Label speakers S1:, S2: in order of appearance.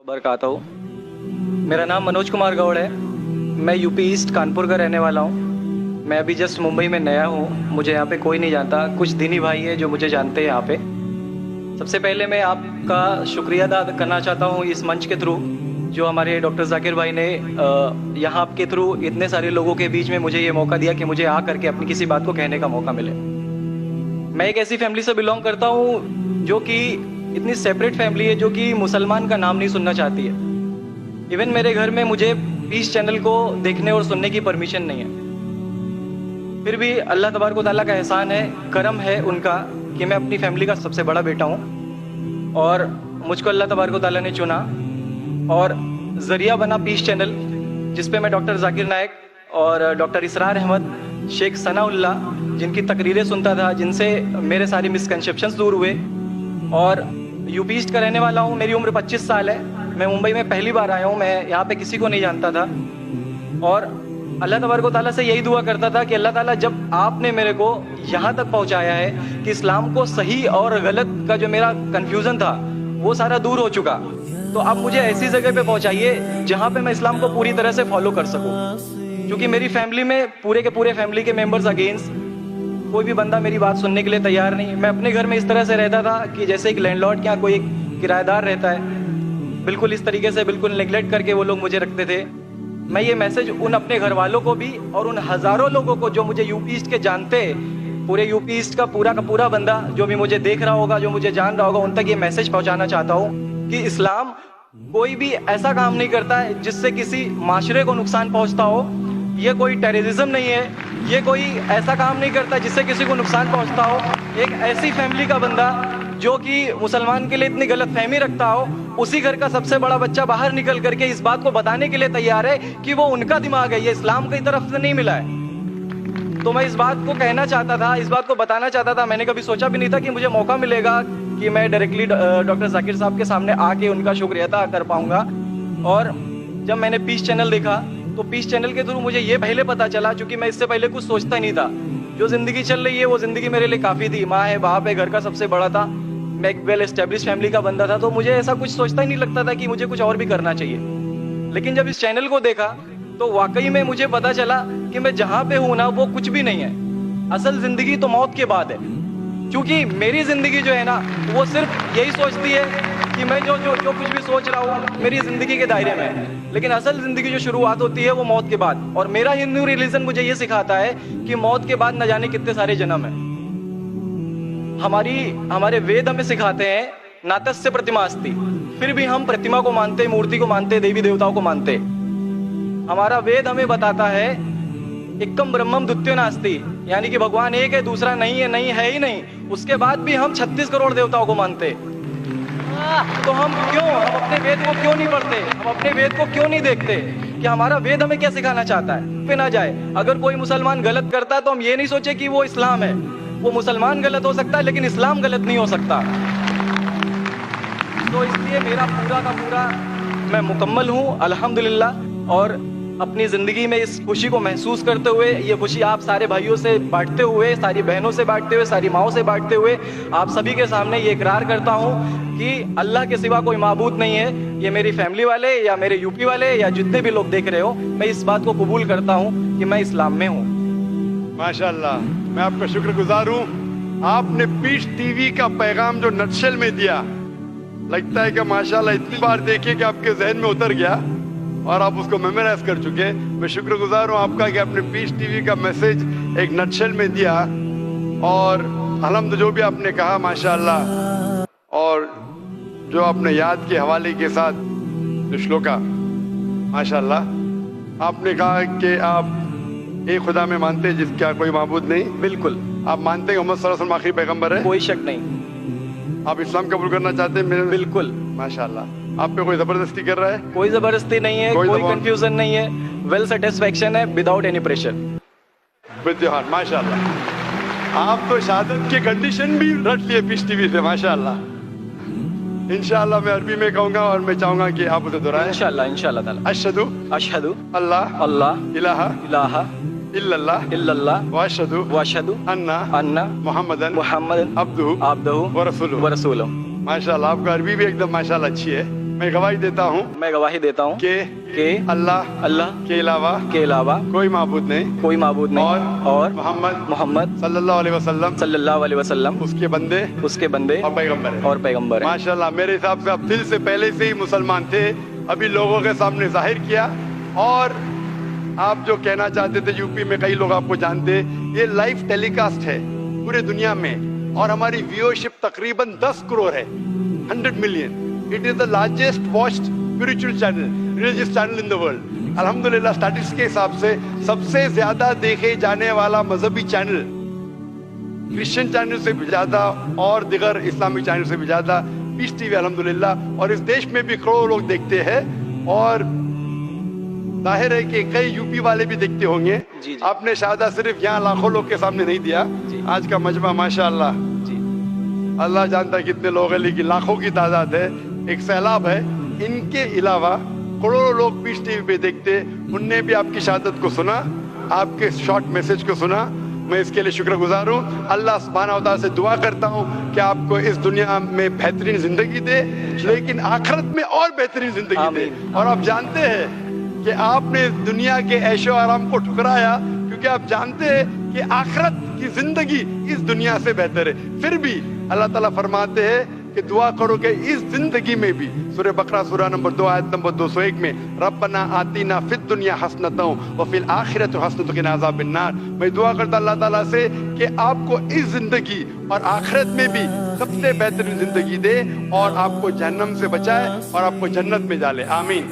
S1: बरकातहू। मेरा नाम मनोज कुमार गौड़ है। मैं यूपी ईस्ट कानपुर का रहने वाला हूँ। मैं अभी जस्ट मुंबई में नया हूँ, मुझे यहाँ पे कोई नहीं जानता, कुछ दीनी भाई है जो मुझे जानते हैं यहाँ पे। सबसे पहले मैं आपका शुक्रिया अदा करना चाहता हूँ इस मंच के थ्रू, जो हमारे डॉक्टर जाकिर भाई ने यहाँ आपके थ्रू इतने सारे लोगों के बीच में मुझे ये मौका दिया कि मुझे आ करके अपनी किसी बात को कहने का मौका मिले। मैं एक ऐसी फैमिली से बिलोंग करता हूँ जो कि इतनी सेपरेट फैमिली है, जो कि मुसलमान का नाम नहीं सुनना चाहती है। इवन मेरे घर में मुझे पीस चैनल को देखने और सुनने की परमिशन नहीं है। फिर भी अल्लाह तबारक व तआला का एहसान है, करम है उनका कि मैं अपनी फैमिली का सबसे बड़ा बेटा हूँ और मुझको अल्लाह तबारक व तआला ने चुना और ज़रिया बना पीस चैनल, जिस पे मैं डॉक्टर जाकिर नायक और डॉक्टर इसरार अहमद, शेख सनाउल्लाह जिनकी तकरीरें सुनता था, जिनसे मेरे सारे मिसकंसेप्शंस दूर हुए। और यूपी ईस्ट का रहने वाला हूँ। मेरी उम्र 25 साल है। मैं मुंबई में पहली बार आया हूँ। मैं यहाँ पे किसी को नहीं जानता था और अल्लाह तबारक व तआला से यही दुआ करता था कि अल्लाह ताला जब आपने मेरे को यहाँ तक पहुँचाया है कि इस्लाम को सही और गलत का जो मेरा कन्फ्यूज़न था वो सारा दूर हो चुका, तो आप मुझे ऐसी जगह पे पहुँचाइए जहाँ पे मैं इस्लाम को पूरी तरह से फॉलो कर सकूँ। क्योंकि मेरी फैमिली में पूरे के पूरे फैमिली के मेंबर्स अगेंस्ट, कोई भी बंदा मेरी बात सुनने के लिए तैयार नहीं। मैं अपने घर में इस तरह से रहता था कि जैसे एक लैंडलॉर्ड के यहाँ कोई एक किराएदार रहता है, बिल्कुल इस तरीके से बिल्कुल नेग्लेक्ट करके वो लोग मुझे रखते थे। मैं ये मैसेज उन अपने घर वालों को भी और उन हज़ारों लोगों को जो मुझे यूपी ईस्ट के जानते, पूरे यूपी ईस्ट का पूरा बंदा जो भी मुझे देख रहा होगा, जो मुझे जान रहा होगा, उन तक ये मैसेज पहुँचाना चाहता हूँ कि इस्लाम कोई भी ऐसा काम नहीं करता है जिससे किसी माशरे को नुकसान पहुँचता हो। ये कोई टेररिज्म नहीं है, ये कोई ऐसा काम नहीं करता जिससे किसी को नुकसान पहुंचता हो। एक ऐसी फैमिली का बंदा जो कि मुसलमान के लिए इतनी गलत फहमी रखता हो, उसी घर का सबसे बड़ा बच्चा बाहर निकल करके इस बात को बताने के लिए तैयार है कि वो उनका दिमाग है, ये इस्लाम की तरफ से नहीं मिला है। तो मैं इस बात को कहना चाहता था, इस बात को बताना चाहता था। मैंने कभी सोचा भी नहीं था कि मुझे मौका मिलेगा कि मैं डायरेक्टली डॉक्टर जाकिर साहब के सामने आके उनका शुक्रिया अदा कर पाऊंगा। और जब मैंने पीस चैनल देखा तो पीस चैनल के थ्रू मुझे ये पहले पता चला, क्योंकि मैं इससे पहले कुछ सोचता ही नहीं था। जो ज़िंदगी चल रही है वो ज़िंदगी मेरे लिए काफ़ी थी। माँ है, बाप है, घर का सबसे बड़ा था, मैं एक वेल एस्टेब्लिश फैमिली का बंदा था, तो मुझे ऐसा कुछ सोचता ही नहीं लगता था कि मुझे कुछ और भी करना चाहिए। लेकिन जब इस चैनल को देखा तो वाकई में मुझे पता चला कि मैं जहाँ पे हूँ ना वो कुछ भी नहीं है। असल ज़िंदगी तो मौत के बाद है, क्योंकि मेरी ज़िंदगी जो है ना वो सिर्फ यही सोचती है कि मैं जो कुछ भी सोच रहा हूँ मेरी ज़िंदगी के दायरे में है। लेकिन असल ज़िंदगी जो शुरुआत होती है वो मौत के बाद। और मेरा हिंदू रिलीजन मुझे ये सिखाता है कि मौत के बाद न जाने कितने सारे जन्म हैं। हमारे वेद हमें सिखाते हैं नातस्य प्रतिमा अस्ति, फिर भी हम प्रतिमा को मानते, मूर्ति को मानते, देवी देवताओं को मानते। हमारा वेद हमें बताता है एकम ब्रह्मम द्वितीयो नास्ति, यानी कि भगवान एक है, दूसरा नहीं है ही नहीं। उसके बाद भी हम 36 करोड़ देवताओं को मानते। तो हम अपने वेद को क्यों नहीं पढ़ते, हम अपने वेद को क्यों नहीं देखते कि हमारा वेद हमें क्या सिखाना चाहता है। पे ना जाए, अगर कोई मुसलमान गलत करता है तो हम ये नहीं सोचे कि वो इस्लाम है। वो मुसलमान गलत हो सकता है लेकिन इस्लाम गलत नहीं हो सकता। तो इसलिए मेरा पूरा का पूरा मैं मुकम्मल हूँ अल्हम्दुलिल्लाह। और अपनी ज़िंदगी में इस खुशी को महसूस करते हुए, ये खुशी आप सारे भाइयों से बांटते हुए, सारी बहनों से बांटते हुए, सारी माँओं से बांटते हुए, आप सभी के सामने ये इकरार करता हूँ कि अल्लाह के सिवा कोई माबूद नहीं है। ये मेरी फैमिली वाले या मेरे यूपी वाले या जितने भी लोग देख रहे हो, मैं इस बात को कबूल करता हूँ कि मैं इस्लाम में हूँ।
S2: माशाअल्लाह, मैं आपका शुक्रगुजार हूँ। आपने पीस टीवी का पैगाम जो नटशेल में दिया, लगता है कि माशाअल्लाह इतनी बार देखिए कि आपके जहन में उतर गया और आप उसको मेमोराइज कर चुके। मैं शुक्रगुजार हूँ आपका कि आपने पीस टीवी का मैसेज एक नटशेल में दिया। और अल्हम्दुलिल्लाह जो भी आपने कहा माशाअल्लाह, और जो आपने याद के हवाले के साथ जो श्लोका, माशाअल्लाह आपने कहा कि आप एक खुदा में मानते हैं जिसका कोई माबूद नहीं।
S1: बिल्कुल।
S2: आप मानते हैं मोहम्मद सल्लल्लाहु अलैहि वसल्लम आखिरी पैगंबर है?
S1: कोई शक नहीं।
S2: आप इस्लाम कबूल करना चाहते हैं?
S1: बिल्कुल।
S2: माशाअल्लाह। आप पे कोई जबरदस्ती कर रहा है?
S1: कोई जबरदस्ती नहीं है, कोई कंफ्यूजन नहीं है, वेल सेटिस्फेक्शन है विदाउट एनी प्रेशर।
S2: माशाअल्लाह। आप तो शहादत की कंडीशन भी रट लिए पीस टीवी से, माशाअल्लाह। इंशाअल्लाह मैं अरबी में कहूँगा और मैं चाहूँगा कि आप उसे दोहराएं।
S1: इंशाअल्लाह ताला। अशहदु अल्लाह इलाहा इल्लल्लाह व अशहदु अन्ना मुहम्मदन अब्दुहु व रसूलुहु। माशाअल्लाह, आपका अरबी भी एकदम माशाअल्लाह अच्छी है।
S2: मैं गवाही देता हूँ
S1: मैं गवाही देता हूँ
S2: कि
S1: कि
S2: अल्लाह के अलावा
S1: कोई
S2: माबूद नहीं
S1: कोई माबूद नहीं और
S2: मोहम्मद
S1: सल्लल्लाहु अलैहि वसल्लम
S2: उसके बंदे
S1: उसके बंदे
S2: और पैगंबर है।
S1: और पैगंबर हैं।
S2: माशाल्लाह, मेरे हिसाब से आप दिल से पहले से ही मुसलमान थे, अभी लोगों के सामने जाहिर किया। और आप जो कहना चाहते थे, यूपी में कई लोग आपको जानते, ये लाइव टेलीकास्ट है पूरे दुनिया में और हमारी व्यूअरशिप तकरीबन 10 करोड़ है, 100 million. It is the largest watched spiritual channel, religious channel in the world. अल्हम्दुलिल्लाह, स्टैटिस्टिक्स के हिसाब से सबसे ज्यादा देखे जाने वाला मजहबी चैनल, क्रिश्चियन चैनल से भी ज्यादा और दिगर इस्लामिक चैनल से भी ज्यादा पीस टीवी अल्हम्दुलिल्लाह। और इस देश में भी करोड़ों लोग देखते हैं और जाहिर है कि कई यूपी वाले भी देखते होंगे।
S1: जी।
S2: आपने शहादा सिर्फ यहाँ लाखों लोग के सामने नहीं दिया, आज का मजमा माशाअल्लाह
S1: जी।
S2: अल्लाह जानता है कितने लोग हैं, लेकिन लाखों की तादाद है, एक सैलाब है। इनके अलावा करोड़ों लोग पीस टीवी पे देखते, उनने भी आपकी शहादत को सुना, आपके शॉर्ट मैसेज को सुना। मैं इसके लिए शुक्रगुजार हूँ। अल्लाह सुब्हानहू व तआला से दुआ करता हूँ कि आपको इस दुनिया में बेहतरीन जिंदगी दे, लेकिन आखिरत में और बेहतरीन जिंदगी दे। और आप जानते हैं कि आपने दुनिया के ऐशो आराम को ठुकराया क्योंकि आप जानते हैं कि आखिरत की जिंदगी इस दुनिया से बेहतर है। फिर भी अल्लाह ताला फरमाते हैं कि दुआ करो कि इस जिंदगी में भी, सूरह बकरा सूरह नंबर 2 आयत नंबर 201 में, रब्बना आतीना फिद दुनिया हसनतों व फिल आखिरत हसनतों के अज़ाबिन नार। मैं दुआ करता अल्लाह ताला से कि आपको इस जिंदगी और आखिरत में भी सबसे बेहतरीन जिंदगी दे और आपको जहन्नम से बचाए और आपको जन्नत में डाले। आमीन।